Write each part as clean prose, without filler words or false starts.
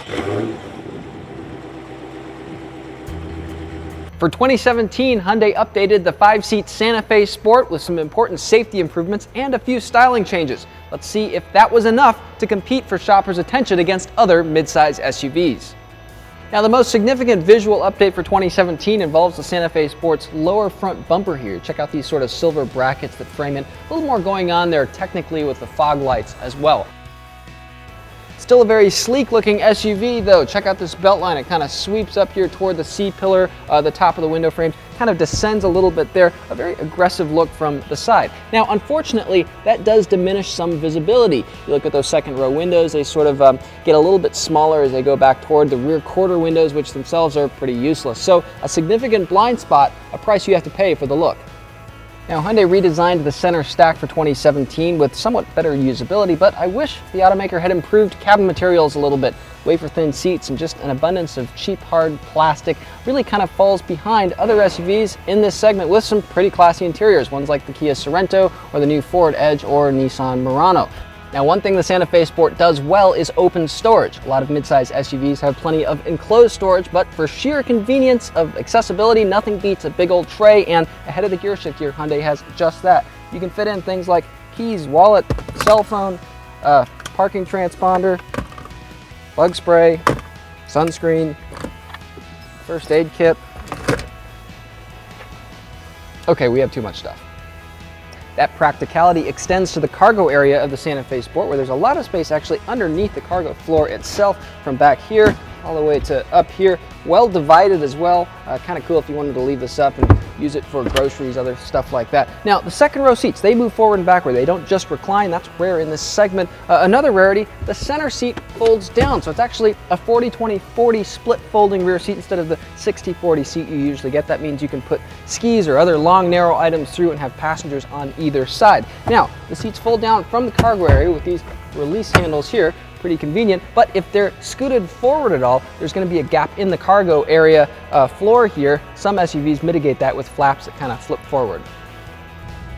For 2017, Hyundai updated the 5-seat Santa Fe Sport with some important safety improvements and a few styling changes. Let's see if that was enough to compete for shoppers' attention against other midsize SUVs. Now, the most significant visual update for 2017 involves the Santa Fe Sport's lower front bumper here. Check out these sort of silver brackets that frame it. A little more going on there technically with the fog lights as well. Still a very sleek looking SUV though. Check out this belt line. It kind of sweeps up here toward the C-pillar, the top of the window frame, kind of descends a little bit there. A very aggressive look from the side. Now, unfortunately, that does diminish some visibility. You look at those second row windows, they sort of get a little bit smaller as they go back toward the rear quarter windows, which themselves are pretty useless. So a significant blind spot, a price you have to pay for the look. Now, Hyundai redesigned the center stack for 2017 with somewhat better usability, but I wish the automaker had improved cabin materials a little bit. Wafer-thin seats and just an abundance of cheap, hard plastic really kind of falls behind other SUVs in this segment with some pretty classy interiors, ones like the Kia Sorento or the new Ford Edge or Nissan Murano. Now, one thing the Santa Fe Sport does well is open storage. A lot of midsize SUVs have plenty of enclosed storage, but for sheer convenience of accessibility, nothing beats a big old tray, and ahead of the gear shift here, Hyundai has just that. You can fit in things like keys, wallet, cell phone, parking transponder, bug spray, sunscreen, first aid kit. Okay, we have too much stuff. That practicality extends to the cargo area of the Santa Fe Sport, where there's a lot of space actually underneath the cargo floor itself, from back here all the way to up here. Well divided as well. Kind of cool if you wanted to leave this up and use it for groceries, other stuff like that. Now, the second row seats, they move forward and backward. They don't just recline. That's rare in this segment. Another rarity, the center seat folds down. So it's actually a 40-20-40 split folding rear seat instead of the 60-40 seat you usually get. That means you can put skis or other long, narrow items through and have passengers on either side. Now, the seats fold down from the cargo area with these release handles here. Pretty convenient, but if they're scooted forward at all, there's going to be a gap in the cargo area floor here. Some SUVs mitigate that with flaps that kind of flip forward.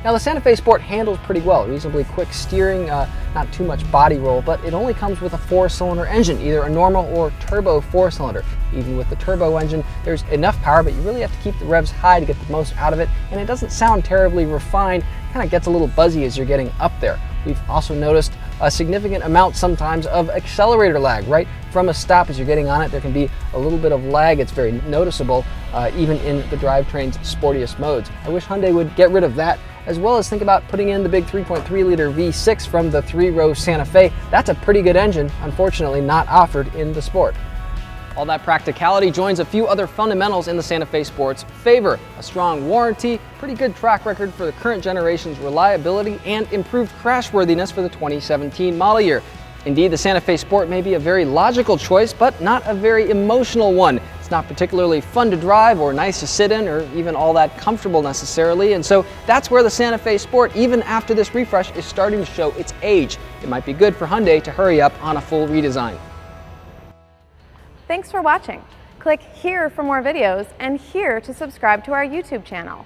Now, the Santa Fe Sport handles pretty well, reasonably quick steering, not too much body roll, but it only comes with a 4-cylinder engine, either a normal or turbo 4-cylinder. Even with the turbo engine, there's enough power, but you really have to keep the revs high to get the most out of it, and it doesn't sound terribly refined, kind of gets a little buzzy as you're getting up there. We've also noticed a significant amount sometimes of accelerator lag. Right from a stop as you're getting on it, there can be a little bit of lag. It's very noticeable, even in the drivetrain's sportiest modes. I wish Hyundai would get rid of that, as well as think about putting in the big 3.3-liter V6 from the 3-row Santa Fe. That's a pretty good engine, unfortunately not offered in the Sport. All that practicality joins a few other fundamentals in the Santa Fe Sport's favor. A strong warranty, pretty good track record for the current generation's reliability, and improved crashworthiness for the 2017 model year. Indeed, the Santa Fe Sport may be a very logical choice, but not a very emotional one. It's not particularly fun to drive or nice to sit in or even all that comfortable necessarily, and so that's where the Santa Fe Sport, even after this refresh, is starting to show its age. It might be good for Hyundai to hurry up on a full redesign. Thanks for watching. Click here for more videos and here to subscribe to our YouTube channel.